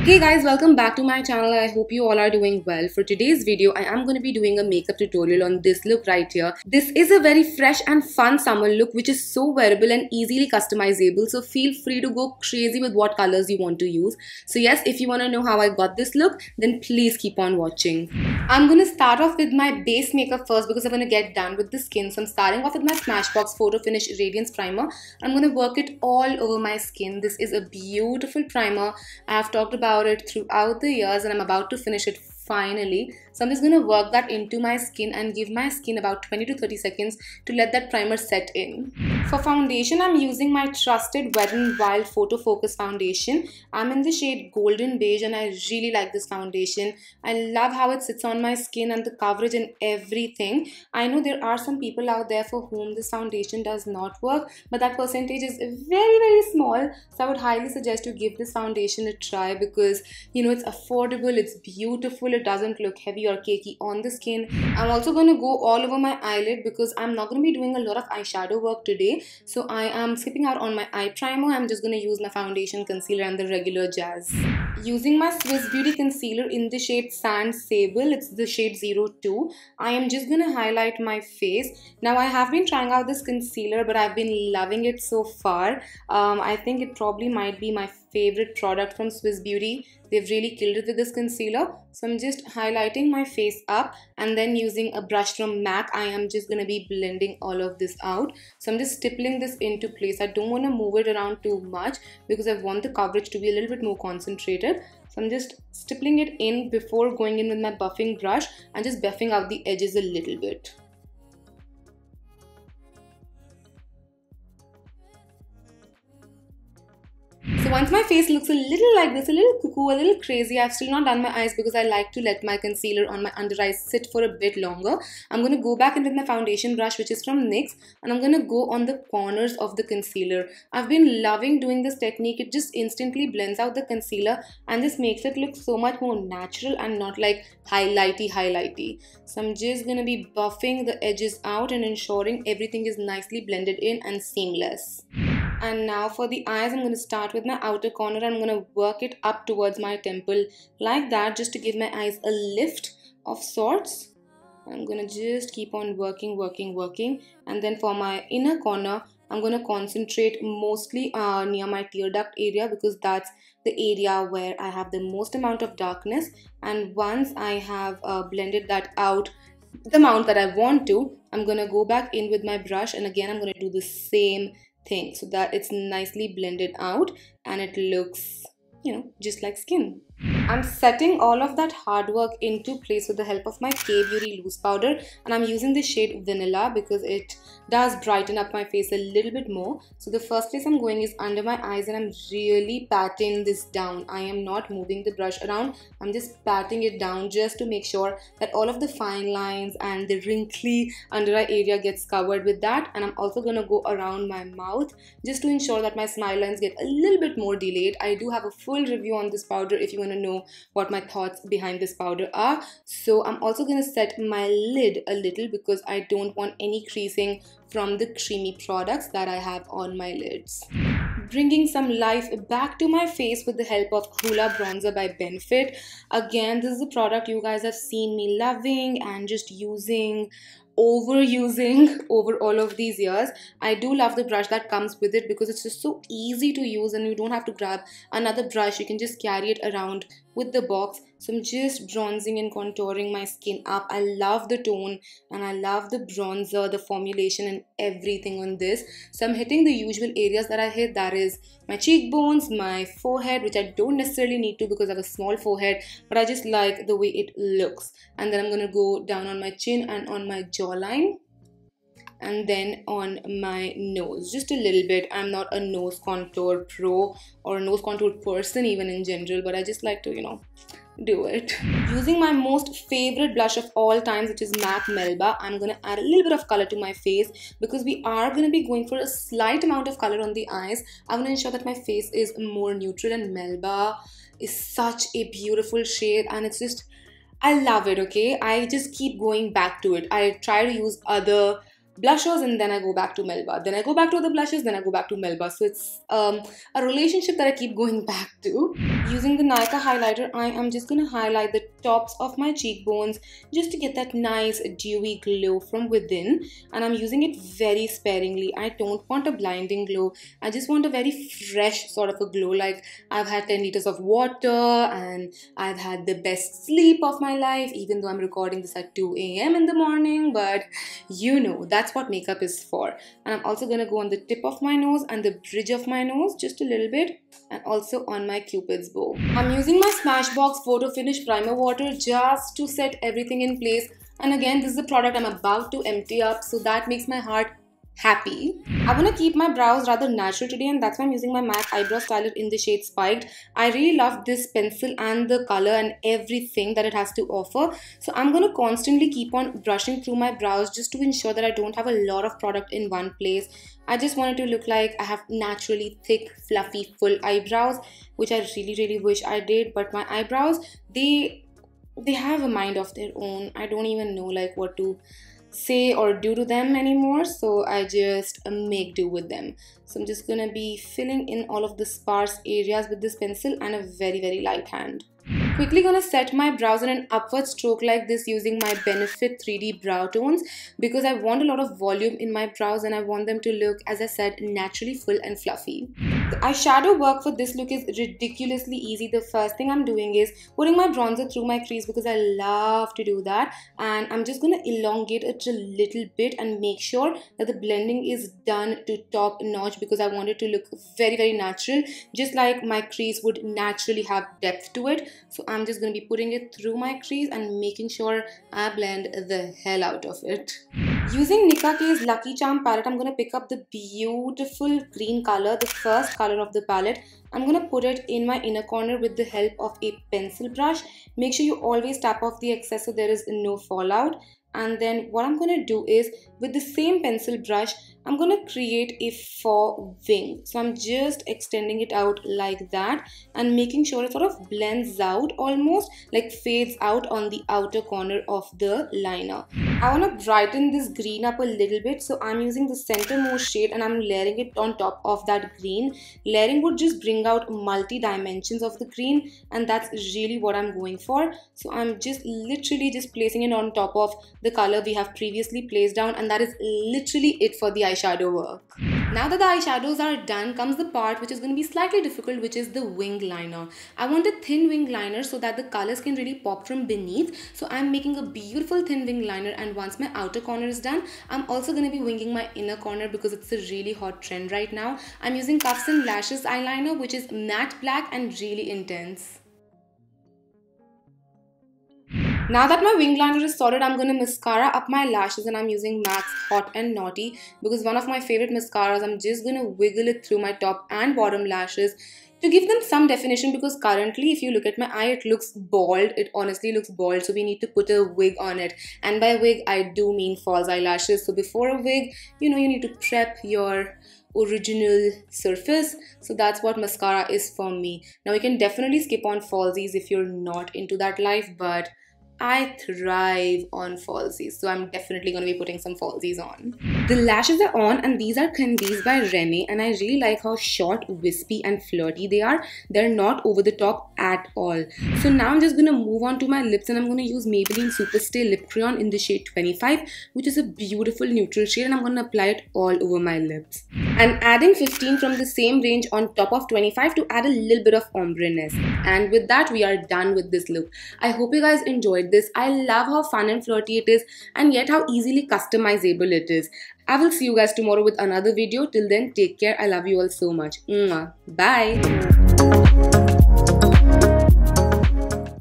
Hey guys, welcome back to my channel. I hope you all are doing well. For today's video, I am going to be doing a makeup tutorial on this look right here. This is a very fresh and fun summer look which is so wearable and easily customizable. So feel free to go crazy with what colors you want to use. So yes, if you want to know how I got this look, then please keep on watching. I'm going to start off with my base makeup first because I'm going to get done with the skin. So I'm starting off with my Smashbox Photo Finish Radiance Primer. I'm going to work it all over my skin. This is a beautiful primer. I have talked about it throughout the years and I'm about to finish it finally. So I'm just going to work that into my skin and give my skin about 20 to 30 seconds to let that primer set in. For foundation, I'm using my trusted Wet n Wild Photo Focus foundation. I'm in the shade Golden Beige and I really like this foundation. I love how it sits on my skin and the coverage and everything. I know there are some people out there for whom this foundation does not work, but that percentage is very small. So I would highly suggest you give this foundation a try because it's affordable, it's beautiful, it doesn't look heavy or cakey on the skin. I'm also going to go all over my eyelid because I'm not going to be doing a lot of eyeshadow work today. So I am skipping out on my eye primer. I'm just going to use my foundation, concealer and the regular jazz. Using my Swiss Beauty concealer in the shade Sand Sable, it's the shade 02. I am just going to highlight my face. Now I have been trying out this concealer but I've been loving it so far. I think it probably might be my favorite product from Swiss Beauty. They've really killed it with this concealer. So I'm just highlighting my face up and then using a brush from MAC, I am just going to be blending all of this out. So I'm just stippling this into place. I don't want to move it around too much because I want the coverage to be a little bit more concentrated. So I'm just stippling it in before going in with my buffing brush and just buffing out the edges a little bit. So once my face looks a little like this, a little cuckoo, a little crazy, I've still not done my eyes because I like to let my concealer on my under eyes sit for a bit longer. I'm going to go back in with my foundation brush which is from NYX and I'm going to go on the corners of the concealer. I've been loving doing this technique. It just instantly blends out the concealer and this makes it look so much more natural and not like highlighty. So I'm just going to be buffing the edges out and ensuring everything is nicely blended in and seamless. And now for the eyes, I'm going to start with my outer corner. I'm going to work it up towards my temple like that just to give my eyes a lift of sorts. I'm going to just keep on working. And then for my inner corner, I'm going to concentrate mostly near my tear duct area because that's the area where I have the most amount of darkness. And once I have blended that out the amount that I want to, I'm going to go back in with my brush and again I'm going to do the same thing so that it's nicely blended out and it looks just like skin. I'm setting all of that hard work into place with the help of my K-Beauty loose powder and I'm using the shade Vanilla because it does brighten up my face a little bit more. So the first place I'm going is under my eyes and I'm really patting this down. I am not moving the brush around. I'm just patting it down just to make sure that all of the fine lines and the wrinkly under eye area gets covered with that. And I'm also going to go around my mouth just to ensure that my smile lines get a little bit more delayed. I do have a full review on this powder if you want to know what my thoughts behind this powder are. So I'm also going to set my lid a little because I don't want any creasing from the creamy products that I have on my lids. Bringing some life back to my face with the help of Hoola Bronzer by Benefit. Again, this is a product you guys have seen me loving and just overusing over all of these years. I do love the brush that comes with it because it's just so easy to use and you don't have to grab another brush. You can just carry it around with the box. So I'm just bronzing and contouring my skin up. I love the tone and I love the bronzer, the formulation and everything on this. So I'm hitting the usual areas that I hit, that is my cheekbones, my forehead, which I don't necessarily need to because I have a small forehead, but I just like the way it looks. And then I'm going to go down on my chin and on my jawline. And then on my nose, just a little bit. I'm not a nose contour pro or a nose contour person even in general, but I just like to, do it. Using my most favorite blush of all times, which is MAC Melba, I'm going to add a little bit of color to my face because we are going to be going for a slight amount of color on the eyes. I want to ensure that my face is more neutral and Melba is such a beautiful shade and it's just, I love it, okay? I just keep going back to it. I try to use other blushers and then I go back to Melba. Then I go back to the blushes, then I go back to Melba. So it's a relationship that I keep going back to. Using the Nykaa highlighter, I am just going to highlight the tops of my cheekbones just to get that nice dewy glow from within. And I'm using it very sparingly. I don't want a blinding glow. I just want a very fresh sort of a glow. Like I've had 10 liters of water and I've had the best sleep of my life, even though I'm recording this at 2 a.m. in the morning. But you know, that's what makeup is for. And I'm also going to go on the tip of my nose and the bridge of my nose just a little bit, and also on my Cupid's bow. I'm using my Smashbox Photo Finish Primer Water just to set everything in place. And again, this is the product I'm about to empty up, so that makes my heart happy. I want to keep my brows rather natural today, and that's why I'm using my MAC Eyebrow Styler in the shade Spiked. I really love this pencil and the color and everything that it has to offer. So I'm going to constantly keep on brushing through my brows just to ensure that I don't have a lot of product in one place. I just want it to look like I have naturally thick, fluffy, full eyebrows, which I really wish I did. But my eyebrows, they have a mind of their own. I don't even know like what to say or do to them anymore, so I just make do with them. So I'm just gonna be filling in all of the sparse areas with this pencil and a very light hand. Quickly gonna set my brows in an upward stroke like this using my Benefit 3D brow tones, because I want a lot of volume in my brows and I want them to look, as I said, naturally full and fluffy. The eyeshadow work for this look is ridiculously easy. The first thing I'm doing is putting my bronzer through my crease because I love to do that, and I'm just gonna elongate it a little bit and make sure that the blending is done to top notch, because I want it to look very natural, just like my crease would naturally have depth to it. So I'm just going to be putting it through my crease and making sure I blend the hell out of it. Using Nicka K's Lucky Charm palette, I'm going to pick up the beautiful green color, the first color of the palette. I'm going to put it in my inner corner with the help of a pencil brush. Make sure you always tap off the excess so there is no fallout. And then what I'm going to do is, with the same pencil brush, I'm going to create a faux wing. So I'm just extending it out like that and making sure it sort of blends out, almost like fades out on the outer corner of the liner. I want to brighten this green up a little bit, so I'm using the centermost shade and I'm layering it on top of that green. Layering would just bring out multi-dimensions of the green, and that's really what I'm going for. So I'm just literally just placing it on top of the color we have previously placed down, and that is literally it for the eyeshadow work. Now that the eyeshadows are done, comes the part which is going to be slightly difficult, which is the wing liner. I want a thin wing liner so that the colors can really pop from beneath. So I'm making a beautiful thin wing liner, and once my outer corner is done, I'm also going to be winging my inner corner because it's a really hot trend right now. I'm using Cuffs and Lashes eyeliner, which is matte black and really intense. Now that my wing liner is sorted, I'm going to mascara up my lashes, and I'm using MAC's Hot and Naughty because one of my favorite mascaras. I'm just going to wiggle it through my top and bottom lashes to give them some definition, because currently if you look at my eye, it looks bald. It honestly looks bald, so we need to put a wig on it. And by wig, I do mean false eyelashes. So before a wig, you need to prep your original surface. So that's what mascara is for me. Now you can definitely skip on falsies if you're not into that life, but I thrive on falsies, so I'm definitely going to be putting some falsies on. The lashes are on, and these are Candice by Rene, and I really like how short, wispy and flirty they are. They're not over the top at all. So now I'm just going to move on to my lips, and I'm going to use Maybelline Superstay Lip Crayon in the shade 25, which is a beautiful neutral shade, and I'm going to apply it all over my lips. I'm adding 15 from the same range on top of 25 to add a little bit of ombre-ness. And with that, we are done with this look. I hope you guys enjoyed this. I love how fun and flirty it is, and yet how easily customizable it is. I will see you guys tomorrow with another video. Till then, take care. I love you all so much. Mwah. Bye.